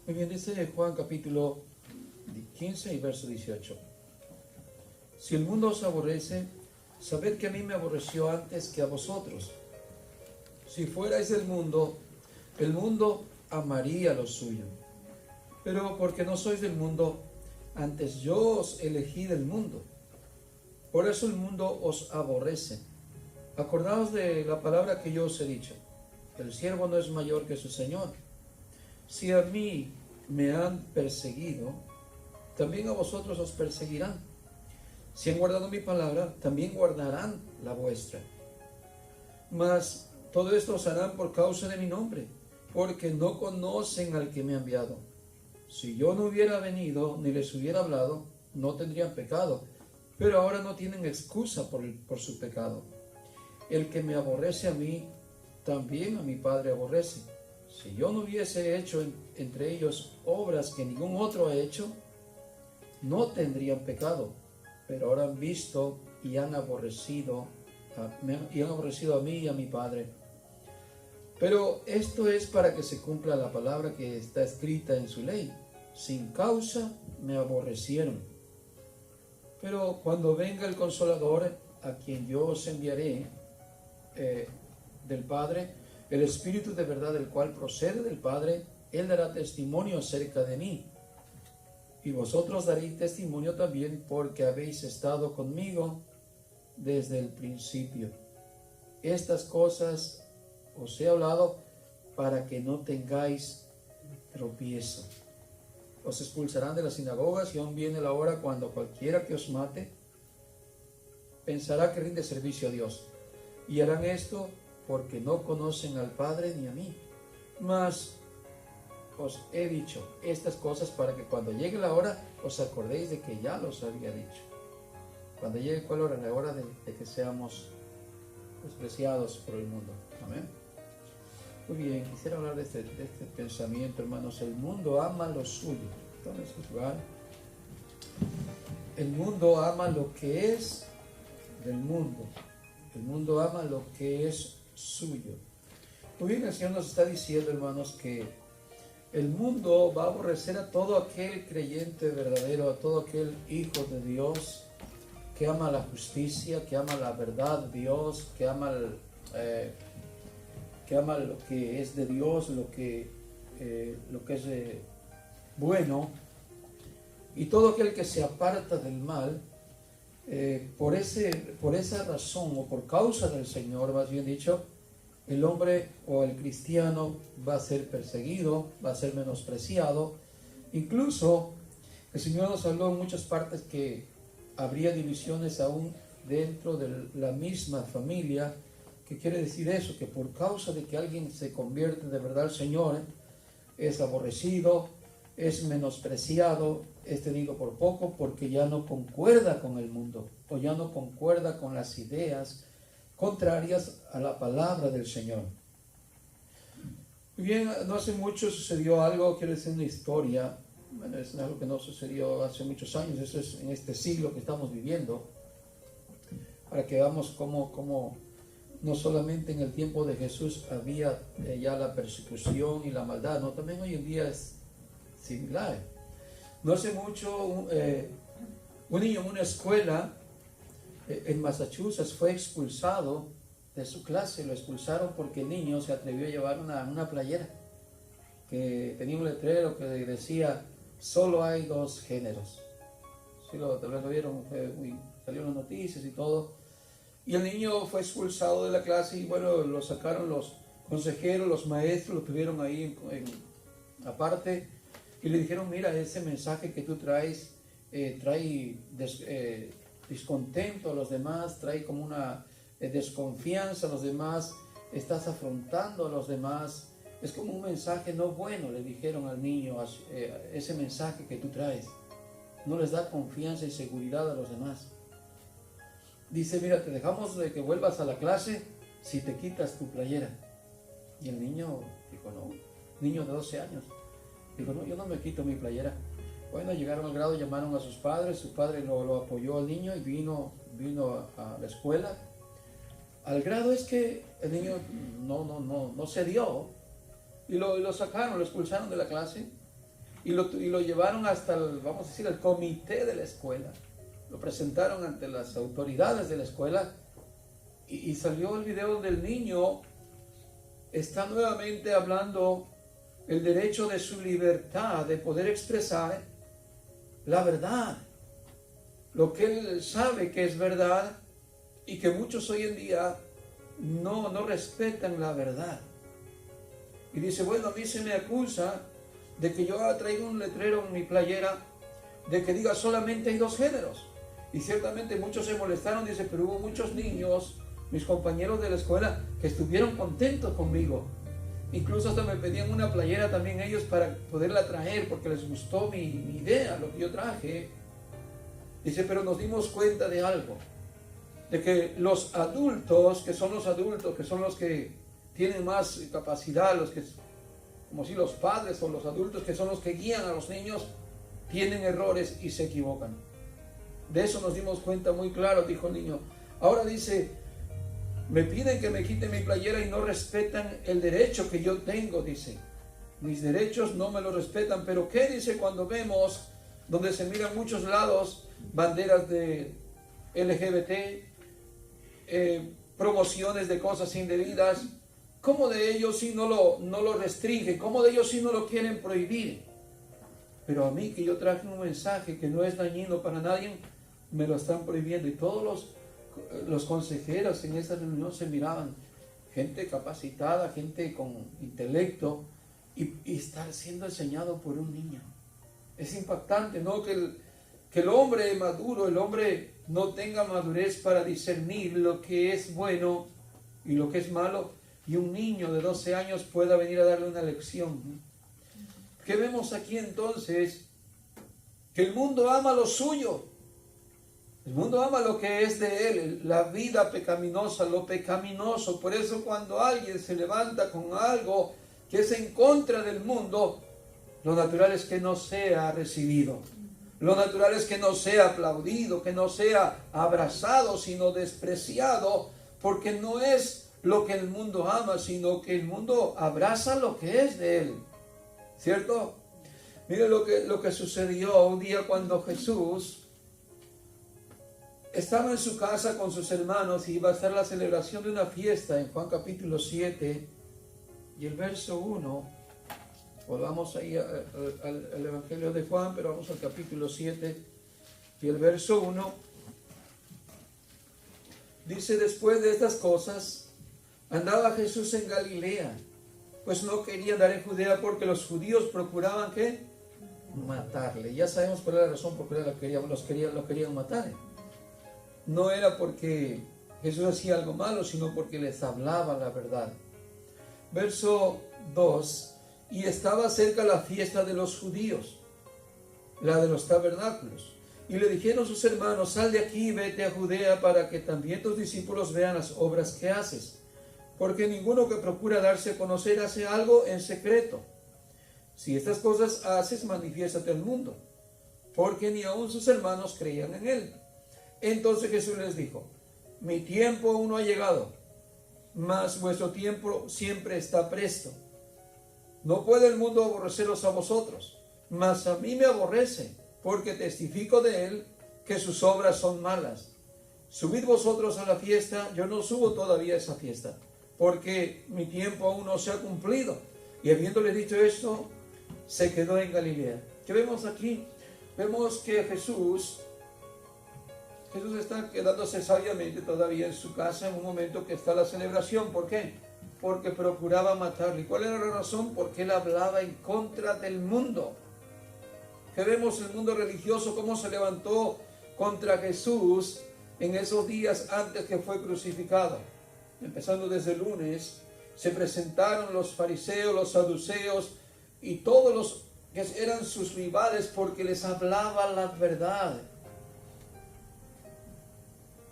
Muy bien, dice Juan capítulo 15 y verso 18. Si el mundo os aborrece, sabed que a mí me aborreció antes que a vosotros. Si fuerais del mundo, el mundo amaría lo suyo. Pero porque no sois del mundo, antes yo os elegí del mundo. Por eso el mundo os aborrece. Acordaos de la palabra que yo os he dicho. El siervo no es mayor que su Señor. Si a mí me han perseguido, también a vosotros os perseguirán. Si han guardado mi palabra, también guardarán la vuestra. Mas todo esto os harán por causa de mi nombre, porque no conocen al que me ha enviado. Si yo no hubiera venido ni les hubiera hablado, no tendrían pecado, pero ahora no tienen excusa por su pecado. El que me aborrece a mí, también a mi Padre aborrece. Si yo no hubiese hecho entre ellos obras que ningún otro ha hecho, no tendrían pecado, pero ahora han visto y han aborrecido a mí y a mi Padre. Pero esto es para que se cumpla la palabra que está escrita en su ley. Sin causa me aborrecieron. Pero cuando venga el Consolador, a quien yo os enviaré del Padre, el Espíritu de verdad, el cual procede del Padre, Él dará testimonio acerca de mí. Y vosotros daréis testimonio también, porque habéis estado conmigo desde el principio. Estas cosas os he hablado para que no tengáis tropiezo. Os expulsarán de las sinagogas, y aún viene la hora cuando cualquiera que os mate pensará que rinde servicio a Dios. Y harán esto porque no conocen al Padre ni a mí. Mas os he dicho estas cosas para que cuando llegue la hora os acordéis de que ya los había dicho. Cuando llegue la hora de que seamos despreciados por el mundo. Amén. Muy bien, quisiera hablar de este pensamiento, hermanos. El mundo ama lo suyo. Tome su lugar. El mundo ama lo que es del mundo. El mundo ama lo que es suyo. Muy bien, el Señor nos está diciendo, hermanos, que el mundo va a aborrecer a todo aquel creyente verdadero, a todo aquel hijo de Dios que ama la justicia, que ama la verdad de Dios, que ama lo que es de Dios, lo que es bueno, y todo aquel que se aparta del mal. Por esa razón, o por causa del Señor, más bien dicho, el hombre o el cristiano va a ser perseguido, va a ser menospreciado. Incluso el Señor nos habló en muchas partes que habría divisiones aún dentro de la misma familia. ¿Qué quiere decir eso? Que por causa de que alguien se convierte de verdad al Señor, es aborrecido, es menospreciado, digo por poco, porque ya no concuerda con el mundo, o ya no concuerda con las ideas contrarias a la palabra del Señor. Muy bien, no hace mucho sucedió algo, quiero decir una historia. Bueno, es algo que no sucedió hace muchos años, eso es en este siglo que estamos viviendo, para que veamos cómo no solamente en el tiempo de Jesús había ya la persecución y la maldad, no, también hoy en día es similar. No hace mucho un niño en una escuela en Massachusetts fue expulsado de su clase. Lo expulsaron porque el niño se atrevió a llevar una playera que tenía un letrero que decía: solo hay dos géneros. Sí, tal vez lo vieron, salieron las noticias y todo. Y el niño fue expulsado de la clase, y bueno, lo sacaron los consejeros, los maestros, lo tuvieron ahí aparte, y le dijeron: mira, ese mensaje que tú traes trae descontento a los demás, trae como una desconfianza a los demás, estás afrontando a los demás, es como un mensaje no bueno. Le dijeron al niño: ese mensaje que tú traes no les da confianza y seguridad a los demás. Dice: mira, te dejamos de que vuelvas a la clase si te quitas tu playera. Y el niño dijo: no, niño de 12 años, dijo: no, yo no me quito mi playera. Bueno, llegaron al grado, llamaron a sus padres, su padre lo apoyó al niño y vino a la escuela. Al grado es que el niño no cedió, y lo sacaron, lo expulsaron de la clase. y lo llevaron hasta vamos a decir, el comité de la escuela. Lo presentaron ante las autoridades de la escuela y salió el video del niño. Está nuevamente hablando el derecho de su libertad de poder expresar la verdad, lo que él sabe que es verdad y que muchos hoy en día no respetan la verdad. Y dice, bueno, a mí se me acusa de que yo traigo un letrero en mi playera de que diga solamente hay dos géneros. Y ciertamente muchos se molestaron, dice, pero hubo muchos niños, mis compañeros de la escuela, que estuvieron contentos conmigo. Incluso hasta me pedían una playera también ellos para poderla traer, porque les gustó mi idea, lo que yo traje. Dice, pero nos dimos cuenta de algo, de que los adultos, que son los que tienen más capacidad, los que, como si los padres o los adultos, que son los que guían a los niños, tienen errores y se equivocan. De eso nos dimos cuenta muy claro, dijo el niño. Ahora dice, me piden que me quite mi playera y no respetan el derecho que yo tengo, dice. Mis derechos no me lo respetan, pero ¿qué dice cuando vemos, donde se miran muchos lados, banderas de LGBT, promociones de cosas indebidas? ¿Cómo de ellos sí no lo restringen? ¿Cómo de ellos sí no lo quieren prohibir? Pero a mí, que yo traje un mensaje que no es dañino para nadie, me lo están prohibiendo. Y todos los consejeros en esa reunión se miraban, gente capacitada, gente con intelecto, y estar siendo enseñado por un niño. Es impactante, ¿no? Que el hombre maduro, el hombre no tenga madurez para discernir lo que es bueno y lo que es malo, y un niño de 12 años pueda venir a darle una lección. ¿Qué vemos aquí entonces? Que el mundo ama lo suyo. El mundo ama lo que es de él, la vida pecaminosa, lo pecaminoso. Por eso cuando alguien se levanta con algo que es en contra del mundo, lo natural es que no sea recibido. Lo natural es que no sea aplaudido, que no sea abrazado, sino despreciado, porque no es lo que el mundo ama, sino que el mundo abraza lo que es de él. ¿Cierto? Mire lo que sucedió un día cuando Jesús estaba en su casa con sus hermanos y iba a hacer la celebración de una fiesta en Juan capítulo 7 y el verso 1. Volvamos ahí al Evangelio de Juan, pero vamos al capítulo 7 y el verso 1. Dice, después de estas cosas, andaba Jesús en Galilea, pues no quería andar en Judea porque los judíos procuraban, ¿qué? Matarle. Ya sabemos cuál era la razón por la que lo querían matar. No era porque Jesús hacía algo malo, sino porque les hablaba la verdad. Verso 2. Y estaba cerca la fiesta de los judíos, la de los tabernáculos. Y le dijeron sus hermanos, sal de aquí y vete a Judea para que también tus discípulos vean las obras que haces. Porque ninguno que procura darse a conocer hace algo en secreto. Si estas cosas haces, manifiéstate al mundo. Porque ni aun sus hermanos creían en él. Entonces Jesús les dijo, mi tiempo aún no ha llegado, mas vuestro tiempo siempre está presto. No puede el mundo aborreceros a vosotros, mas a mí me aborrece, porque testifico de él que sus obras son malas. Subid vosotros a la fiesta, yo no subo todavía a esa fiesta, porque mi tiempo aún no se ha cumplido. Y habiéndole dicho esto, se quedó en Galilea. ¿Qué vemos aquí? Vemos que Jesús está quedándose sabiamente todavía en su casa en un momento que está la celebración. ¿Por qué? Porque procuraba matarle. ¿Y cuál era la razón? Porque él hablaba en contra del mundo. Que vemos el mundo religioso cómo se levantó contra Jesús en esos días antes que fue crucificado. Empezando desde el lunes, se presentaron los fariseos, los saduceos y todos los que eran sus rivales porque les hablaba la verdad.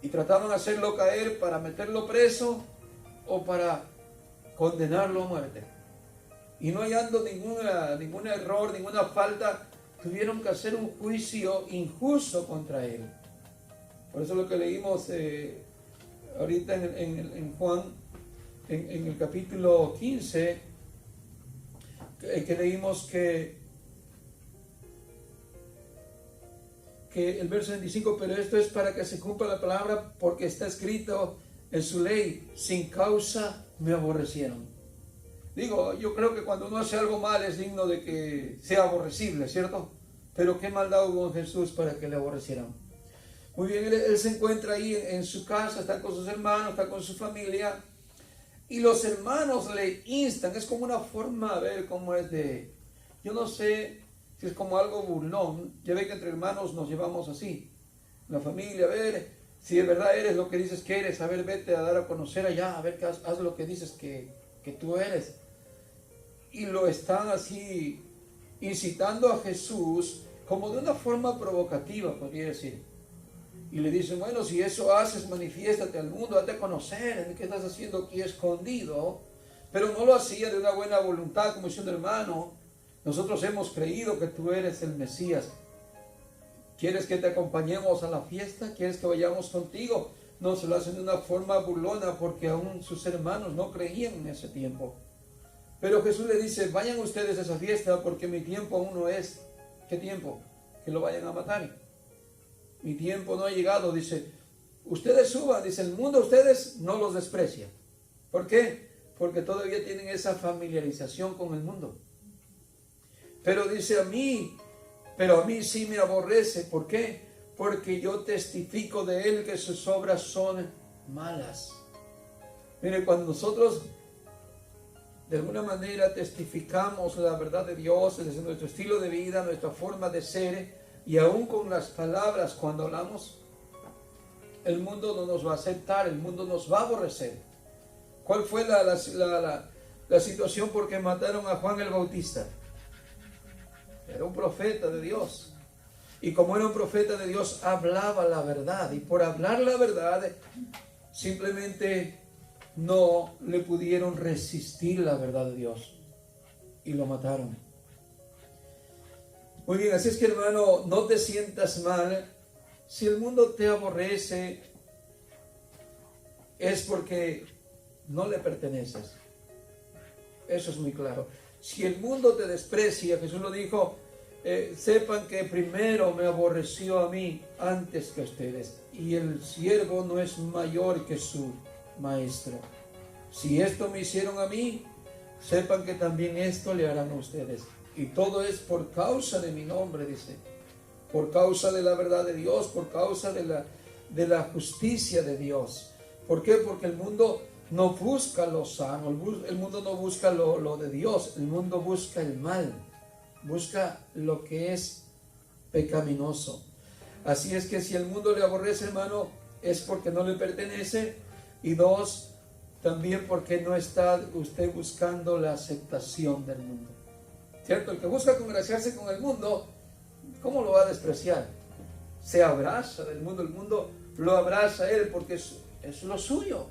Y trataban de hacerlo caer para meterlo preso o para condenarlo a muerte. Y no hallando ningún error, ninguna falta, tuvieron que hacer un juicio injusto contra él. Por eso lo que leímos ahorita en Juan, en el capítulo 15, que leímos que que el verso 25, pero esto es para que se cumpla la palabra, porque está escrito en su ley, sin causa me aborrecieron. Digo, yo creo que cuando uno hace algo mal es digno de que sea aborrecible, ¿cierto? Pero qué maldad hubo en Jesús para que le aborrecieran. Muy bien, él se encuentra ahí en su casa, está con sus hermanos, está con su familia, y los hermanos le instan. Es como una forma, a ver cómo es de, yo no sé si es como algo burlón. Ya ve que entre hermanos nos llevamos así, la familia, a ver, si de verdad eres lo que dices que eres, a ver, vete a dar a conocer allá, a ver, haz lo que dices que tú eres. Y lo están así incitando a Jesús como de una forma provocativa, podría decir. Y le dicen, bueno, si eso haces, manifiéstate al mundo, date a conocer, ¿qué estás haciendo aquí escondido? Pero no lo hacía de una buena voluntad, como diciendo, hermano, nosotros hemos creído que tú eres el Mesías. ¿Quieres que te acompañemos a la fiesta? ¿Quieres que vayamos contigo? No, se lo hacen de una forma burlona porque aún sus hermanos no creían en ese tiempo. Pero Jesús le dice, vayan ustedes a esa fiesta porque mi tiempo aún no es. ¿Qué tiempo? Que lo vayan a matar. Mi tiempo no ha llegado, dice. Ustedes suban, dice, el mundo a ustedes no los desprecia. ¿Por qué? Porque todavía tienen esa familiarización con el mundo. Pero dice pero a mí sí me aborrece. ¿Por qué? Porque yo testifico de él que sus obras son malas. Mire, cuando nosotros de alguna manera testificamos la verdad de Dios desde nuestro estilo de vida, nuestra forma de ser, y aún con las palabras cuando hablamos, el mundo no nos va a aceptar, el mundo nos va a aborrecer. ¿Cuál fue la situación por que mataron a Juan el Bautista? Era un profeta de Dios. Y como era un profeta de Dios, hablaba la verdad. Y por hablar la verdad, simplemente no le pudieron resistir la verdad de Dios. Y lo mataron. Muy bien, así es que hermano, no te sientas mal. Si el mundo te aborrece, es porque no le perteneces. Eso es muy claro. Si el mundo te desprecia, Jesús lo dijo, sepan que primero me aborreció a mí antes que a ustedes. Y el siervo no es mayor que su maestro. Si esto me hicieron a mí, sepan que también esto le harán a ustedes. Y todo es por causa de mi nombre, dice. Por causa de la verdad de Dios, por causa de la justicia de Dios. ¿Por qué? Porque el mundo no busca lo sano, el mundo no busca lo de Dios, el mundo busca el mal, busca lo que es pecaminoso. Así es que si el mundo le aborrece, hermano, es porque no le pertenece, y dos, también porque no está usted buscando la aceptación del mundo. ¿Cierto? El que busca congraciarse con el mundo, ¿cómo lo va a despreciar? Se abraza del mundo, el mundo lo abraza a él porque es lo suyo.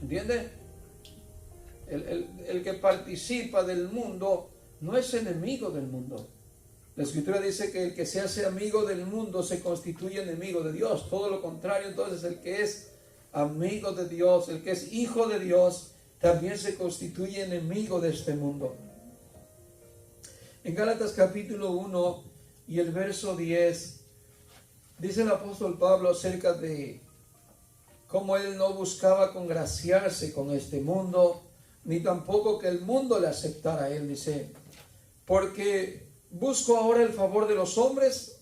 ¿Entiende? El que participa del mundo no es enemigo del mundo. La Escritura dice que el que se hace amigo del mundo se constituye enemigo de Dios. Todo lo contrario, entonces, el que es amigo de Dios, el que es hijo de Dios, también se constituye enemigo de este mundo. En Gálatas capítulo 1 y el verso 10, dice el apóstol Pablo acerca de cómo él no buscaba congraciarse con este mundo, ni tampoco que el mundo le aceptara a él. Dice, porque ¿busco ahora el favor de los hombres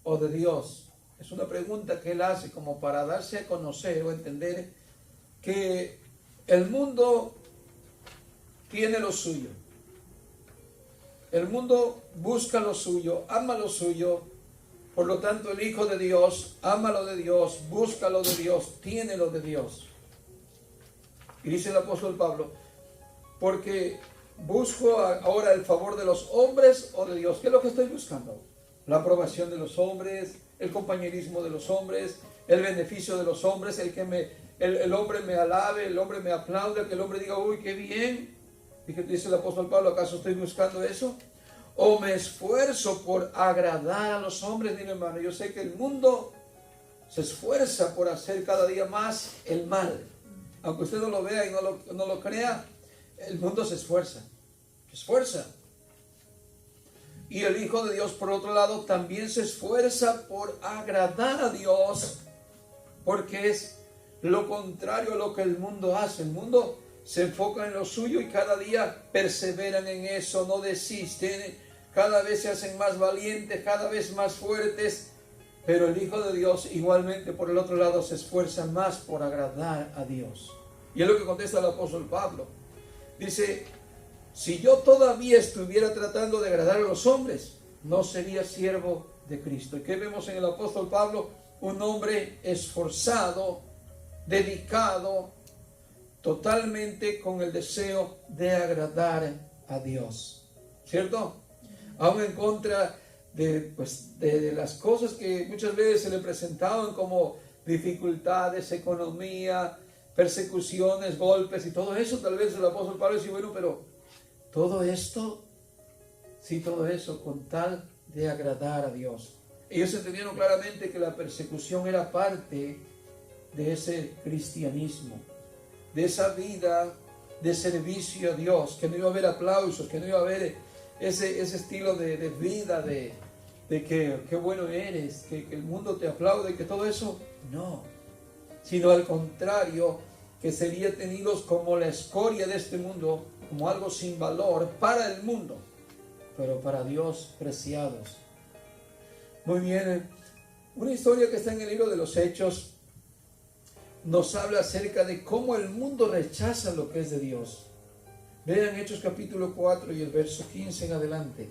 o de Dios? Es una pregunta que él hace como para darse a conocer o entender que el mundo tiene lo suyo. El mundo busca lo suyo, ama lo suyo. Por lo tanto, el Hijo de Dios ama lo de Dios, busca lo de Dios, tiene lo de Dios. Y dice el apóstol Pablo, porque busco ahora el favor de los hombres o de Dios. ¿Qué es lo que estoy buscando? La aprobación de los hombres, el compañerismo de los hombres, el beneficio de los hombres, el hombre me alabe, el hombre me aplaude, que el hombre diga, uy, qué bien. Dice el apóstol Pablo, ¿acaso estoy buscando eso? ¿O me esfuerzo por agradar a los hombres? Dile, hermano, yo sé que el mundo se esfuerza por hacer cada día más el mal. Aunque usted no lo vea y no lo crea, el mundo se esfuerza. Y el Hijo de Dios, por otro lado, también se esfuerza por agradar a Dios, porque es lo contrario a lo que el mundo hace. El mundo se enfoca en lo suyo y cada día perseveran en eso, no desisten, cada vez se hacen más valientes, cada vez más fuertes. Pero el Hijo de Dios igualmente, por el otro lado, se esfuerza más por agradar a Dios. Y es lo que contesta el apóstol Pablo. Dice: si yo todavía estuviera tratando de agradar a los hombres, no sería siervo de Cristo. ¿Y qué vemos en el apóstol Pablo? Un hombre esforzado, dedicado, totalmente con el deseo de agradar a Dios. ¿Cierto? Aún en contra de las cosas que muchas veces se le presentaban como dificultades, economía, persecuciones, golpes y todo eso. Tal vez el apóstol Pablo dice: bueno, pero todo esto, sí, todo eso con tal de agradar a Dios. Ellos entendieron claramente que la persecución era parte de ese cristianismo, de esa vida de servicio a Dios, que no iba a haber aplausos, que no iba a haber ese estilo de vida, de que qué bueno eres, que el mundo te aplaude, que todo eso, no, sino al contrario, que serían tenidos como la escoria de este mundo, como algo sin valor para el mundo, pero para Dios preciados. Muy bien, una historia que está en el libro de los Hechos nos habla acerca de cómo el mundo rechaza lo que es de Dios. Vean Hechos capítulo 4 y el verso 15 en adelante.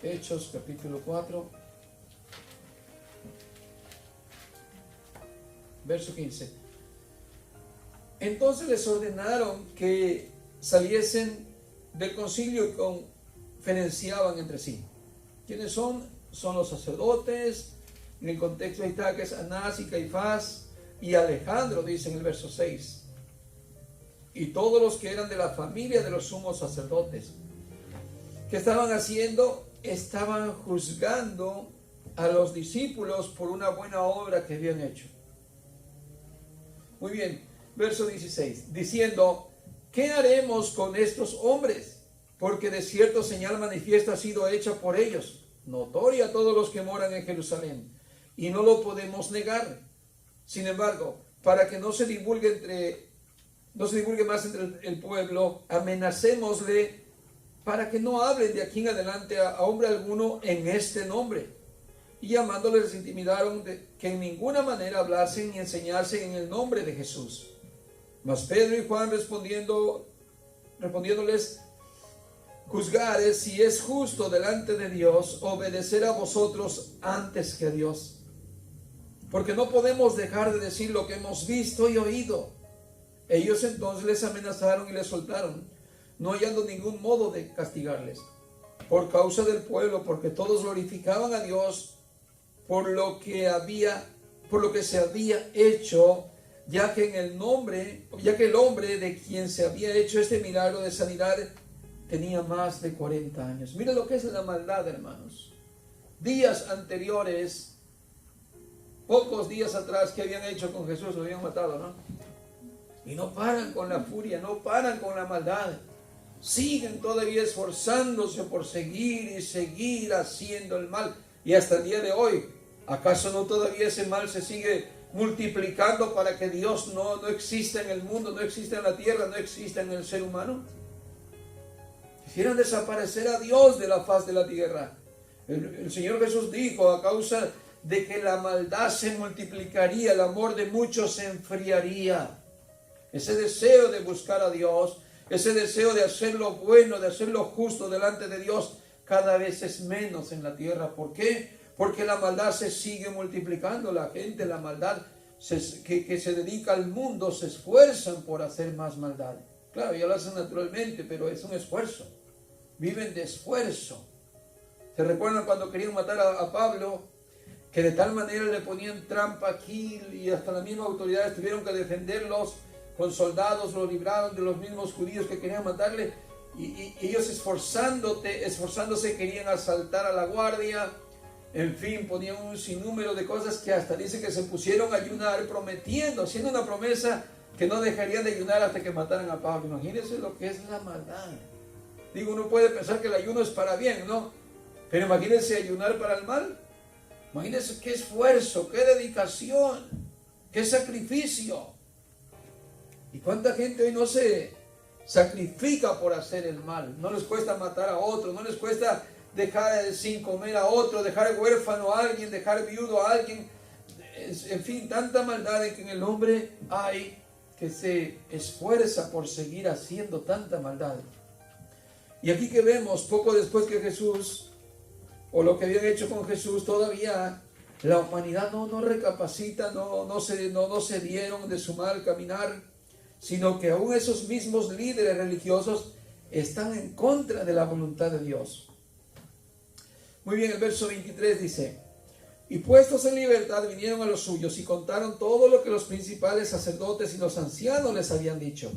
Hechos capítulo 4, verso 15. Entonces les ordenaron que saliesen del concilio y conferenciaban entre sí. ¿Quiénes son? Son los sacerdotes. En el contexto ahí está que es Anás y Caifás y Alejandro, dice en el verso 6. Y todos los que eran de la familia de los sumos sacerdotes. ¿Qué estaban haciendo? Estaban juzgando a los discípulos por una buena obra que habían hecho. Muy bien, verso 16, diciendo: ¿qué haremos con estos hombres? Porque de cierto señal manifiesta ha sido hecha por ellos, notoria a todos los que moran en Jerusalén, y no lo podemos negar. Sin embargo, para que no se divulgue más entre el pueblo, amenacémosle para que no hablen de aquí en adelante a hombre alguno en este nombre. Y llamándoles les intimidaron de que en ninguna manera hablasen ni enseñasen en el nombre de Jesús. Mas Pedro y Juan respondiéndoles: juzgare si es justo delante de Dios obedecer a vosotros antes que a Dios. Porque no podemos dejar de decir lo que hemos visto y oído. Ellos entonces les amenazaron y les soltaron, no hallando ningún modo de castigarles, por causa del pueblo, porque todos glorificaban a Dios por lo que se había hecho, ya que el hombre de quien se había hecho este milagro de sanidad tenía más de 40 años. Mira lo que es la maldad, hermanos. Días anteriores, pocos días atrás, ¿qué habían hecho con Jesús? Lo habían matado, ¿no? Y no paran con la furia, no paran con la maldad. Siguen todavía esforzándose por seguir y seguir haciendo el mal. Y hasta el día de hoy, ¿acaso no todavía ese mal se sigue multiplicando para que Dios no exista en el mundo, no exista en la tierra, no exista en el ser humano? Quisieran desaparecer a Dios de la faz de la tierra. El Señor Jesús dijo: a causa de que la maldad se multiplicaría, el amor de muchos se enfriaría. Ese deseo de buscar a Dios, ese deseo de hacer lo bueno, de hacer lo justo delante de Dios, cada vez es menos en la tierra. ¿Por qué? Porque la maldad se sigue multiplicando. La gente, la maldad que se dedica al mundo, se esfuerzan por hacer más maldad. Claro, ya lo hacen naturalmente, pero es un esfuerzo. Viven de esfuerzo. ¿Se recuerdan cuando querían matar a Pablo? Que de tal manera le ponían trampa aquí y hasta las mismas autoridades tuvieron que defenderlos con soldados, lo libraron de los mismos judíos que querían matarle. Y ellos esforzándose querían asaltar a la guardia. En fin, ponían un sinnúmero de cosas que hasta dice que se pusieron a ayunar, prometiendo, haciendo una promesa que no dejarían de ayunar hasta que mataran a Pablo. Imagínense lo que es la maldad. Digo, uno puede pensar que el ayuno es para bien, ¿no? Pero imagínense ayunar para el mal. Imagínense qué esfuerzo, qué dedicación, qué sacrificio. ¿Y cuánta gente hoy no se sacrifica por hacer el mal? No les cuesta matar a otro, no les cuesta dejar sin comer a otro, dejar huérfano a alguien, dejar viudo a alguien. En fin, tanta maldad en que en el hombre hay que se esfuerza por seguir haciendo tanta maldad. Y aquí que vemos, poco después que Jesús, o lo que habían hecho con Jesús, todavía la humanidad no recapacita, no se dieron de su mal caminar, sino que aún esos mismos líderes religiosos están en contra de la voluntad de Dios. Muy bien, el verso 23 dice: y puestos en libertad vinieron a los suyos y contaron todo lo que los principales sacerdotes y los ancianos les habían dicho.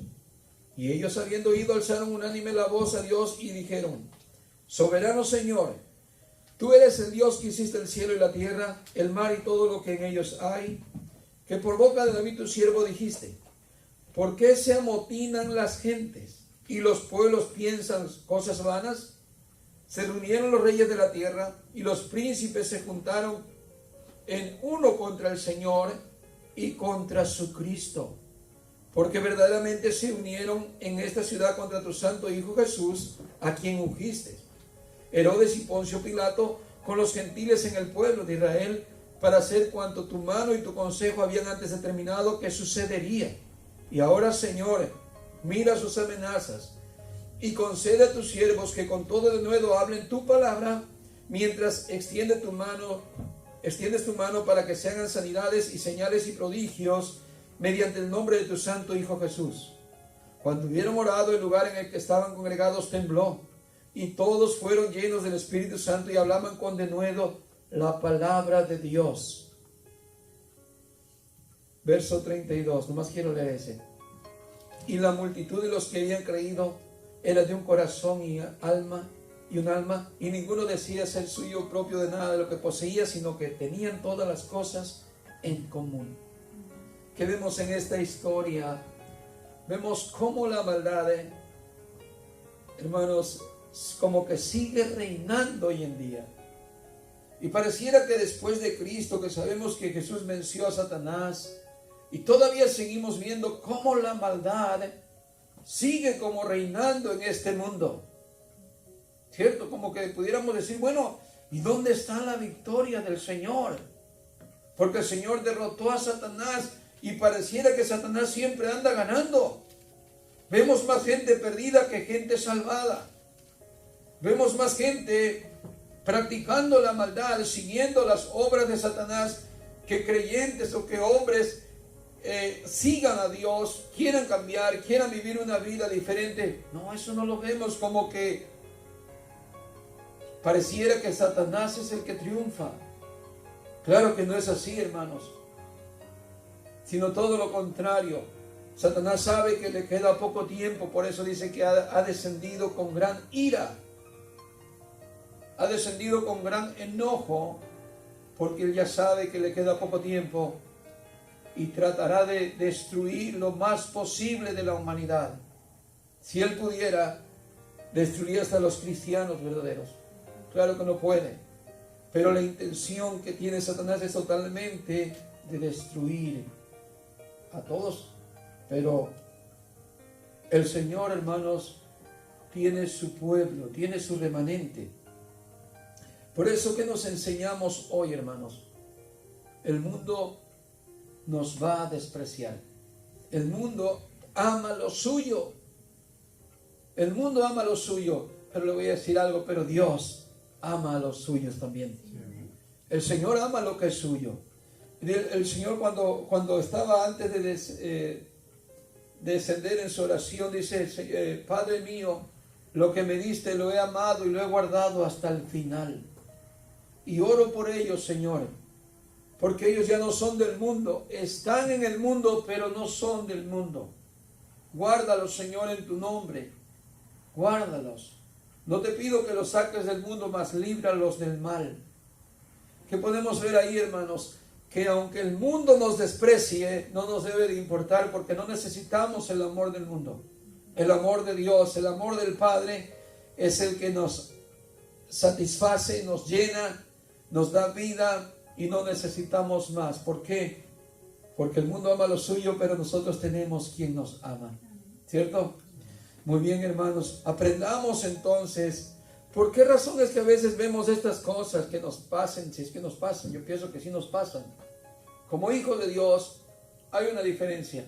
Y ellos, habiendo oído, alzaron unánime la voz a Dios y dijeron: soberano Señor, tú eres el Dios que hiciste el cielo y la tierra, el mar y todo lo que en ellos hay, que por boca de David tu siervo dijiste: ¿por qué se amotinan las gentes y los pueblos piensan cosas vanas? Se reunieron los reyes de la tierra y los príncipes se juntaron en uno contra el Señor y contra su Cristo, porque verdaderamente se unieron en esta ciudad contra tu santo Hijo Jesús, a quien ungiste. Herodes y Poncio Pilato con los gentiles en el pueblo de Israel, para hacer cuanto tu mano y tu consejo habían antes determinado que sucedería. Y ahora, Señor, mira sus amenazas y concede a tus siervos que con todo denuedo hablen tu palabra, mientras extiendes tu mano para que se hagan sanidades y señales y prodigios mediante el nombre de tu santo Hijo Jesús. Cuando hubieron orado, el lugar en el que estaban congregados tembló, y todos fueron llenos del Espíritu Santo y hablaban con denuedo la palabra de Dios. Verso 32, nomás quiero leer ese. Y la multitud de los que habían creído era de un corazón y un alma, y ninguno decía ser suyo propio de nada de lo que poseía, sino que tenían todas las cosas en común. ¿Qué vemos en esta historia? Vemos cómo la maldad, hermanos, como que sigue reinando hoy en día. Y pareciera que después de Cristo, que sabemos que Jesús venció a Satanás, y todavía seguimos viendo cómo la maldad sigue como reinando en este mundo. ¿Cierto? Como que pudiéramos decir, bueno, ¿y dónde está la victoria del Señor? Porque el Señor derrotó a Satanás y pareciera que Satanás siempre anda ganando. Vemos más gente perdida que gente salvada. Vemos más gente practicando la maldad, siguiendo las obras de Satanás, que creyentes o que hombres sigan a Dios, quieran cambiar, quieran vivir una vida diferente. No, eso no lo vemos. Como que pareciera que Satanás es el que triunfa. Claro que no es así, hermanos, sino todo lo contrario. Satanás sabe que le queda poco tiempo, por eso dice que ha descendido con gran ira, ha descendido con gran enojo, porque él ya sabe que le queda poco tiempo y tratará de destruir lo más posible de la humanidad. Si él pudiera, destruiría hasta los cristianos verdaderos. Claro que no puede, pero la intención que tiene Satanás es totalmente de destruir a todos. Pero el Señor, hermanos, tiene su pueblo, tiene su remanente. Por eso que nos enseñamos hoy, hermanos, el mundo nos va a despreciar. El mundo ama lo suyo. El mundo ama lo suyo, pero le voy a decir algo, pero Dios ama a los suyos también. El Señor ama lo que es suyo. El Señor cuando estaba antes de descender en su oración, dice, Padre mío, lo que me diste lo he amado y lo he guardado hasta el final. Y oro por ellos, Señor, porque ellos ya no son del mundo, están en el mundo, pero no son del mundo. Guárdalos, Señor, en tu nombre. Guárdalos. No te pido que los saques del mundo, mas líbralos del mal. Que podemos ver ahí, hermanos, que aunque el mundo nos desprecie, no nos debe de importar, porque no necesitamos el amor del mundo. El amor de Dios, el amor del Padre, es el que nos satisface, nos llena, nos da vida y no necesitamos más. ¿Por qué? Porque el mundo ama lo suyo, pero nosotros tenemos quien nos ama. ¿Cierto? Muy bien, hermanos. Aprendamos entonces. ¿Por qué razón es que a veces vemos estas cosas que nos pasen? Si es que nos pasan, yo pienso que sí nos pasan. Como hijo de Dios hay una diferencia.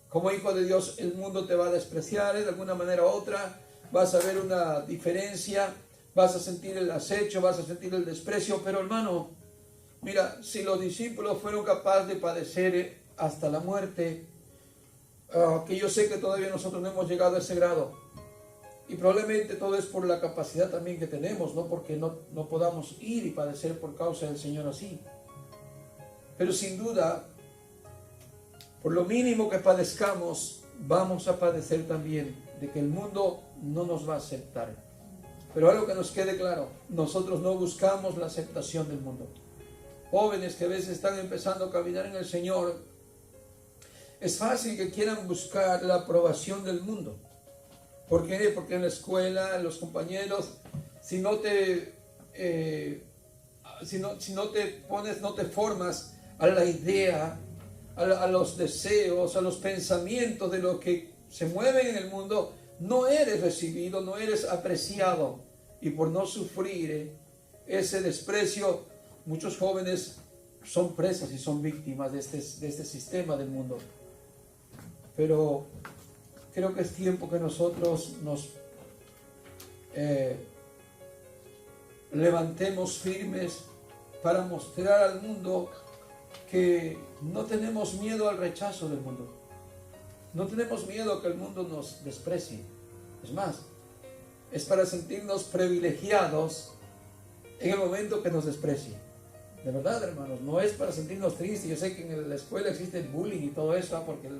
Como hijo de Dios el mundo te va a despreciar de alguna manera u otra. Vas a ver una diferencia. Vas a sentir el acecho, vas a sentir el desprecio. Pero hermano, mira, si los discípulos fueron capaces de padecer hasta la muerte, que yo sé que todavía nosotros no hemos llegado a ese grado. Y probablemente todo es por la capacidad también que tenemos, no porque no podamos ir y padecer por causa del Señor así. Pero sin duda, por lo mínimo que padezcamos, vamos a padecer también de que el mundo no nos va a aceptar. Pero algo que nos quede claro, nosotros no buscamos la aceptación del mundo. Jóvenes que a veces están empezando a caminar en el Señor, es fácil que quieran buscar la aprobación del mundo. ¿Por qué? Porque en la escuela, los compañeros, si no te pones, no te formas a la idea, a los deseos, a los pensamientos de lo que se mueve en el mundo, no eres recibido, no eres apreciado. Y por no sufrir ese desprecio, muchos jóvenes son presas y son víctimas de este sistema del mundo. Pero creo que es tiempo que nosotros nos levantemos firmes para mostrar al mundo que no tenemos miedo al rechazo del mundo. No tenemos miedo a que el mundo nos desprecie. Es más, es para sentirnos privilegiados en el momento que nos desprecie. De verdad, hermanos, no es para sentirnos tristes. Yo sé que en la escuela existe el bullying y todo eso, porque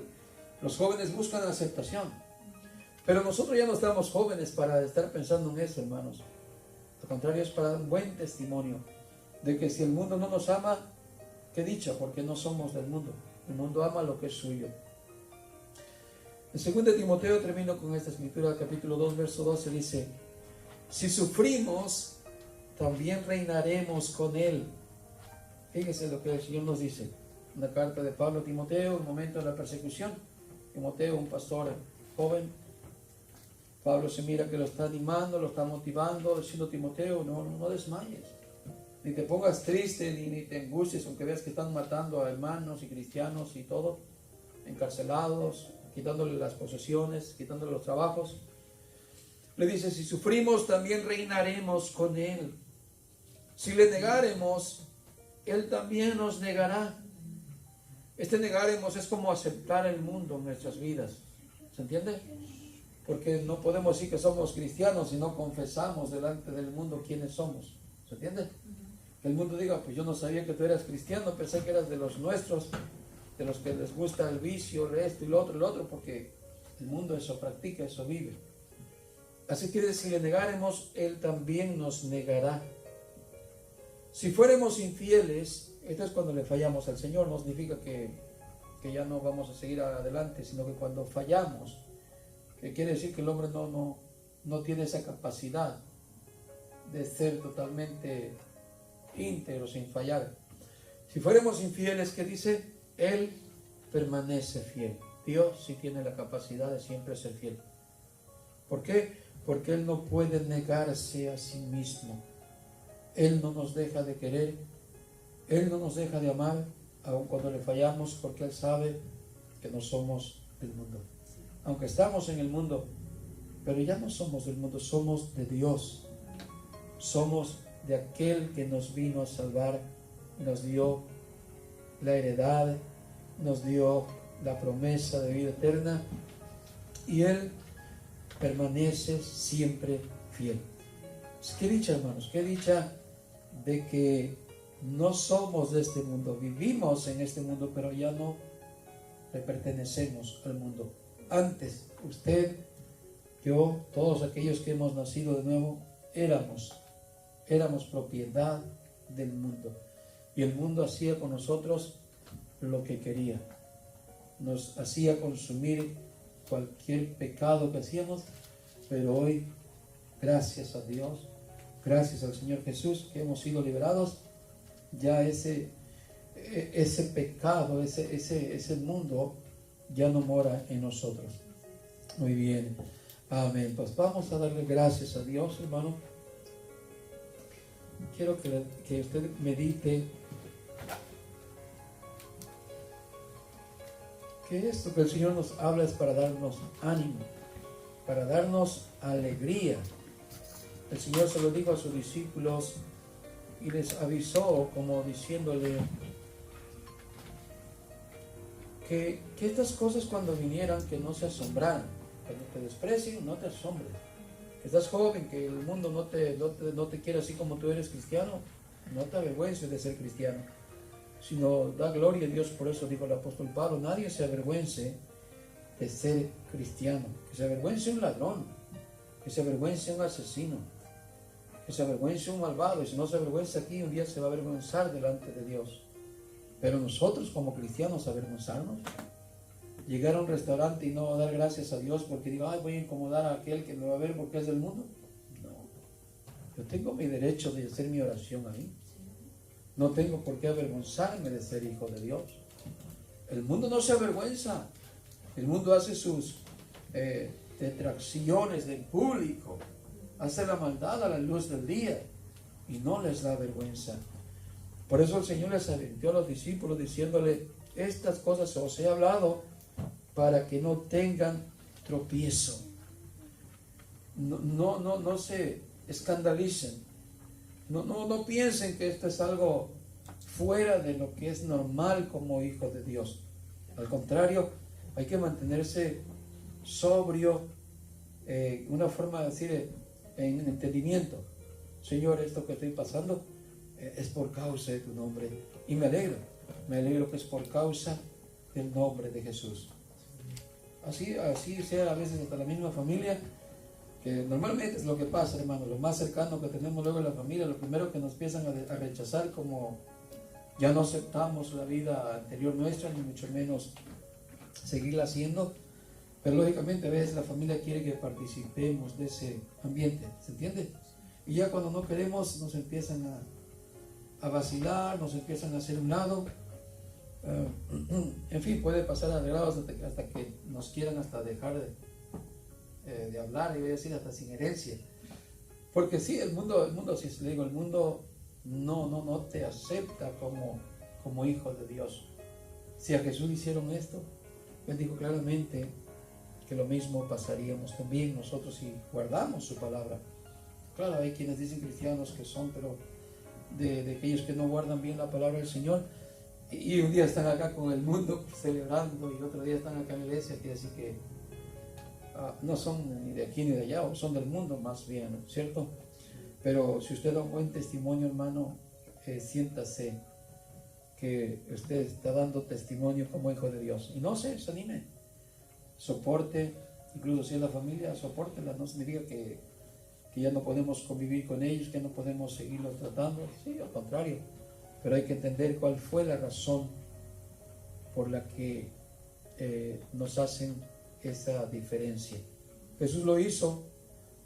los jóvenes buscan aceptación. Pero nosotros ya no estamos jóvenes para estar pensando en eso, hermanos. Al contrario, es para dar un buen testimonio de que si el mundo no nos ama, qué dicha, porque no somos del mundo. El mundo ama lo que es suyo. En 2 Timoteo, termino con esta escritura, capítulo 2, verso 12, dice: si sufrimos, también reinaremos con Él. Fíjense lo que el Señor nos dice. Una carta de Pablo a Timoteo, en el momento de la persecución. Timoteo, un pastor joven. Pablo se mira que lo está animando, lo está motivando, diciendo: Timoteo, no desmayes. Ni te pongas triste, ni te angusties, aunque veas que están matando a hermanos y cristianos y todo, encarcelados, quitándole las posesiones, quitándole los trabajos. Le dice: si sufrimos, también reinaremos con Él. Si le negaremos, Él también nos negará. Este negaremos es como aceptar el mundo en nuestras vidas. ¿Se entiende? Porque no podemos decir que somos cristianos si no confesamos delante del mundo quiénes somos. ¿Se entiende? Que el mundo diga: pues yo no sabía que tú eras cristiano, pensé que eras de los nuestros, de los que les gusta el vicio, esto y lo otro, porque el mundo eso practica, eso vive. Así que si le negaremos, Él también nos negará. Si fuéramos infieles, esto es cuando le fallamos al Señor, no significa que ya no vamos a seguir adelante, sino que cuando fallamos, que quiere decir que el hombre no tiene esa capacidad de ser totalmente íntegro, sin fallar. Si fuéramos infieles, ¿qué dice? Él permanece fiel. Dios sí tiene la capacidad de siempre ser fiel. ¿Por qué? Porque Él no puede negarse a sí mismo. Él no nos deja de querer, Él no nos deja de amar, aun cuando le fallamos, porque Él sabe que no somos del mundo. Aunque estamos en el mundo, pero ya no somos del mundo, somos de Dios. Somos de aquel que nos vino a salvar, nos dio la heredad, nos dio la promesa de vida eterna, y Él permanece siempre fiel. Qué dicha, hermanos, qué dicha de que no somos de este mundo, vivimos en este mundo, pero ya no le pertenecemos al mundo. Antes, usted, yo, todos aquellos que hemos nacido de nuevo, éramos propiedad del mundo. Y el mundo hacía con nosotros lo que quería. Nos hacía consumir cualquier pecado que hacíamos, pero hoy Gracias a Dios, gracias al Señor Jesús que hemos sido liberados. Ya ese pecado, ese mundo ya no mora en nosotros. Muy bien, amén. Pues vamos a darle gracias a Dios, hermano. Quiero que usted medite que esto que el Señor nos habla es para darnos ánimo, para darnos alegría. El Señor se lo dijo a sus discípulos y les avisó como diciéndole que estas cosas cuando vinieran que no se asombraran. Cuando te desprecien, no te asombres. Que estás joven, que el mundo no te quiere así como tú eres cristiano, no te avergüences de ser cristiano, sino da gloria a Dios. Por eso dijo el apóstol Pablo, nadie se avergüence de ser cristiano. Que se avergüence un ladrón, que se avergüence un asesino, que se avergüence un malvado, y si no se avergüenza aquí, un día se va a avergonzar delante de Dios. Pero nosotros como cristianos, avergonzarnos, llegar a un restaurante y no dar gracias a Dios porque digo, ay, voy a incomodar a aquel que me va a ver porque es del mundo. No, yo tengo mi derecho de hacer mi oración ahí. No tengo por qué avergonzarme de ser hijo de Dios. El mundo no se avergüenza. El mundo hace sus detracciones del público, hace la maldad a la luz del día y no les da vergüenza. Por eso el Señor les advirtió a los discípulos diciéndole, estas cosas os he hablado para que no tengan tropiezo. No se escandalicen. No piensen que esto es algo fuera de lo que es normal como hijo de Dios. Al contrario, hay que mantenerse sobrio, una forma de decir en entendimiento. Señor, esto que estoy pasando es por causa de tu nombre. Y me alegro que es por causa del nombre de Jesús. Así sea a veces hasta la misma familia, que normalmente es lo que pasa, hermano. Lo más cercano que tenemos luego en la familia, lo primero que nos empiezan a rechazar, como ya no aceptamos la vida anterior nuestra, ni mucho menos seguirla haciendo. Pero lógicamente a veces la familia quiere que participemos de ese ambiente, ¿se entiende? Y ya cuando no queremos nos empiezan a vacilar, nos empiezan a hacer un lado. En fin, puede pasar arreglados hasta que nos quieran hasta dejar de hablar, y voy a decir hasta sin herencia. Porque sí, el mundo, si le digo, el mundo no te acepta como hijo de Dios. Si a Jesús hicieron esto, Él dijo claramente que lo mismo pasaríamos también nosotros si guardamos su palabra. Claro, hay quienes dicen cristianos que son, pero de aquellos que no guardan bien la palabra del Señor, y un día están acá con el mundo celebrando y otro día están acá en la iglesia, quiere decir que no son ni de aquí ni de allá, o son del mundo más bien, ¿cierto? Pero si usted da un buen testimonio, hermano, siéntase que usted está dando testimonio como hijo de Dios, y no se desanime, soporte, incluso si es la familia, soportenla. No significa que ya no podemos convivir con ellos, que no podemos seguirlos tratando, sí, al contrario, pero hay que entender cuál fue la razón por la que nos hacen esa diferencia. Jesús lo hizo,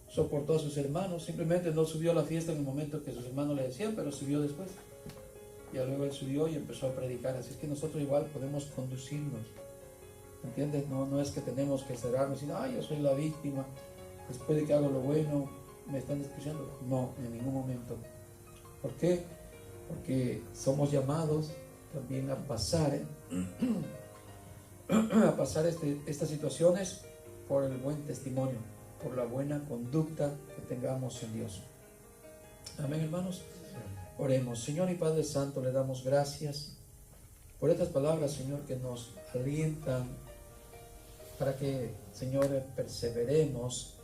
soportó a sus hermanos, simplemente no subió a la fiesta en el momento que sus hermanos le decían, pero subió después. Ya luego él subió y empezó a predicar. Así que nosotros igual podemos conducirnos, ¿entiendes? No es que tenemos que cerrarnos y decir, yo soy la víctima, después de que hago lo bueno me están despreciando. No, en ningún momento. ¿Por qué? Porque somos llamados también a pasar estas situaciones por el buen testimonio, por la buena conducta que tengamos en Dios. Amén, hermanos. Oremos. Señor y Padre Santo, le damos gracias por estas palabras, Señor, que nos alientan para que, Señor, perseveremos